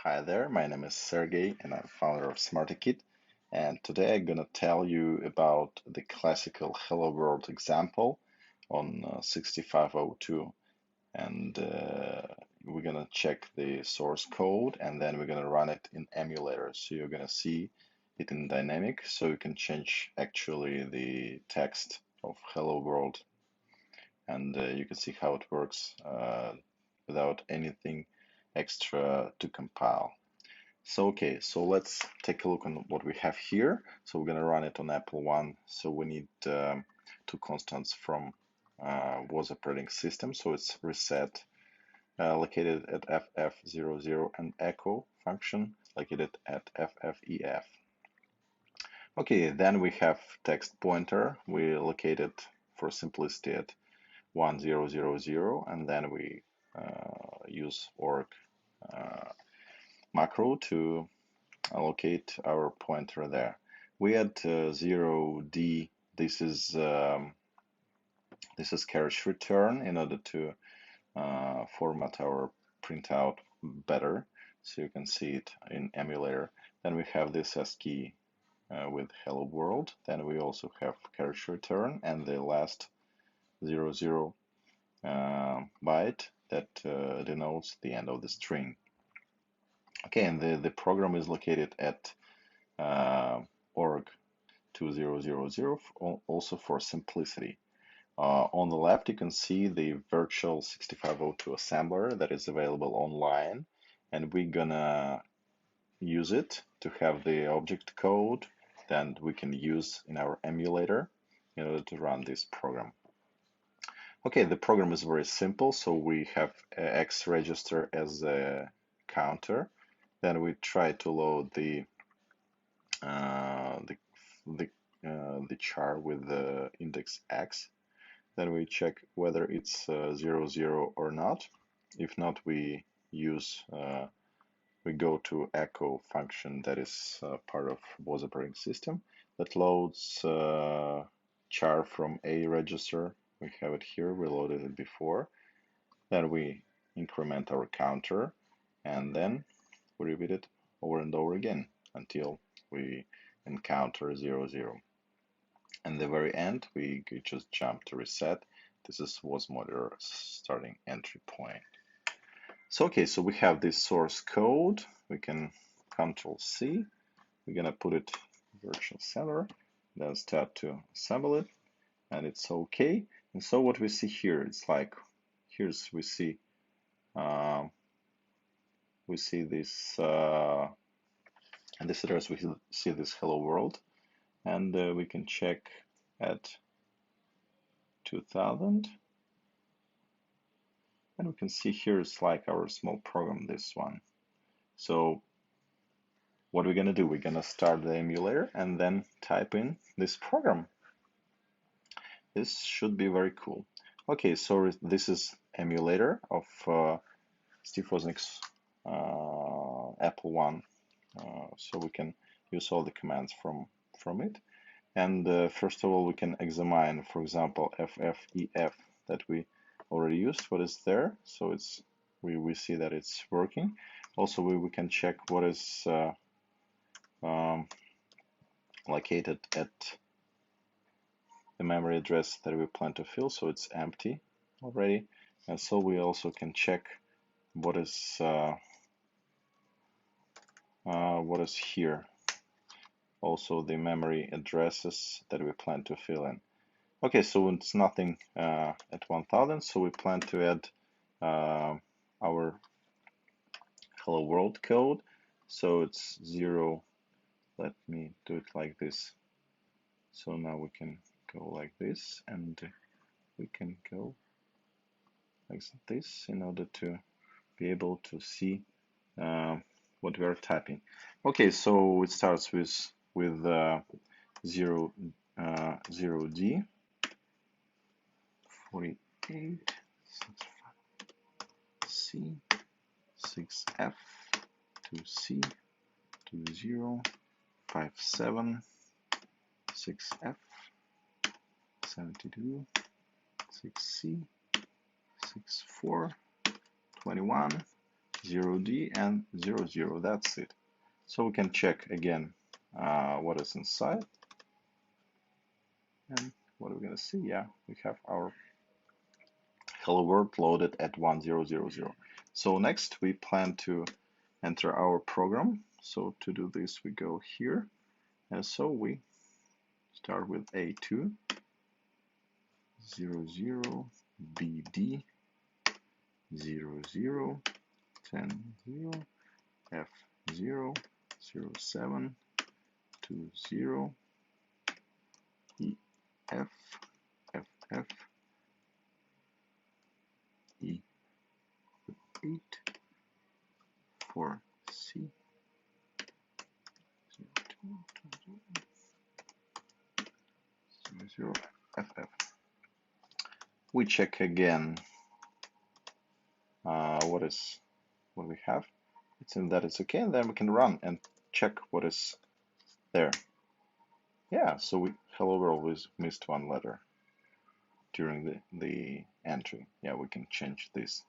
Hi there, my name is Sergey and I'm founder of SmartyKit. And today I'm gonna tell you about the classical Hello World example on 6502. And we're gonna check the source code and then we're gonna run it in emulator. So you're gonna see it in dynamic, so you can change actually the text of Hello World, and you can see how it works without anything extra to compile. So okay, so let's take a look on what we have here. So we're gonna run it on Apple-1. So we need two constants from Woz operating system. So it's reset located at FF00 and echo function located at FFEF. Okay, then we have text pointer. We located for simplicity at 1000, and then we use org macro to allocate our pointer there. We add 0D. This is carriage return in order to format our printout better, so you can see it in emulator. Then we have this ASCII with hello world. Then we also have carriage return and the last 00 byte that denotes the end of the string. Okay, and the program is located at org 2000 also for simplicity. On the left, you can see the virtual 6502 assembler that is available online, and we're gonna use it to have the object code that we can use in our emulator in order to run this program. Okay, the program is very simple. So we have X register as a counter. Then we try to load the char with the index X. Then we check whether it's 00 or not. If not, we go to echo function that is part of Woz operating system that loads char from A register. We have it here, we loaded it before. Then we increment our counter, and then we repeat it over and over again until we encounter 00. And the very end, we just jump to reset. This is Wozmoder starting entry point. So okay, so we have this source code. We can Control C. We're gonna put it virtual center, then start to assemble it, and it's okay. And so what we see here, it's like we see this and this address. We see this hello world, and we can check at 2000, and we can see here it's like our small program, this one. So what we're gonna do, we're gonna start the emulator and then type in this program. This should be very cool. Okay, so this is emulator of Steve Wozniak's Apple-1. So we can use all the commands from it. And first of all, we can examine, for example, FFEF that we already used, what is there. So it's we see that it's working. Also, we can check what is located at the memory address that we plan to fill, so it's empty already. And so we also can check what is here. Also the memory addresses that we plan to fill in. Okay, so it's nothing at 1000, so we plan to add our hello world code. So it's 0. Let me do it like this. So now we can go like this, and we can go like this in order to be able to see what we are typing. Okay, so it starts with 0D 48 C 6F 2C 20 57 6F 72 6C 64 21 0D and 00. That's it. So we can check again what is inside. And what are we going to see? Yeah, we have our hello world loaded at 1000. So next we plan to enter our program. So to do this, we go here. And so we start with A2, 00, BD, 00, 10, 0, F0, 07, 20, EF, FF, E8, 4C, 00, FF. We check again what we have. It's in that it's okay, and then we can run and check what is there. Yeah, so we hello world was missed one letter during the entry. Yeah, we can change this.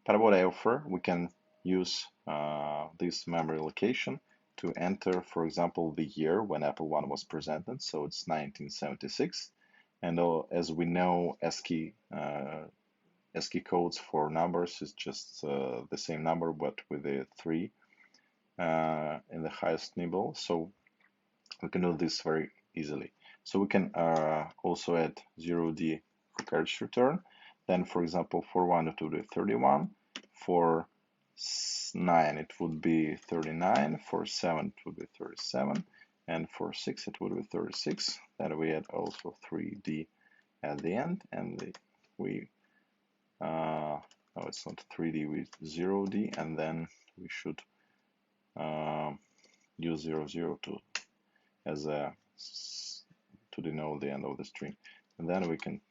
But what I offer, we can use this memory location to enter, for example, the year when Apple-1 was presented. So it's 1976. And as we know, ASCII codes for numbers is just the same number, but with a 3 in the highest nibble. So we can do this very easily. So we can also add 0D for carriage return. Then, for example, for 1 it would be 31. For 9 it would be 39. For 7 it would be 37. And for 6 it would be 36. Then we add also 3D at the end, and no, it's not 3D with 0D, and then we should use 00 as a to denote the end of the string, and then we can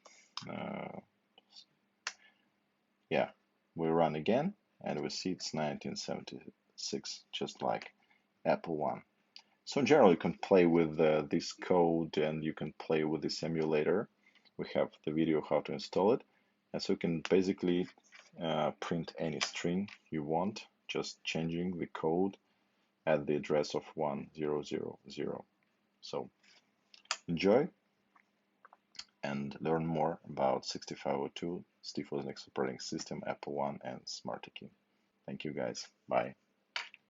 yeah, we run again, and we see it's 1976, just like Apple-1. So in general, you can play with this code, and you can play with this emulator. We have the video how to install it, and so you can basically print any string you want, just changing the code at the address of 1000. So enjoy and learn more about 6502, Steve Wozniak's operating system, Apple-1, and SmartKey. Thank you guys. Bye.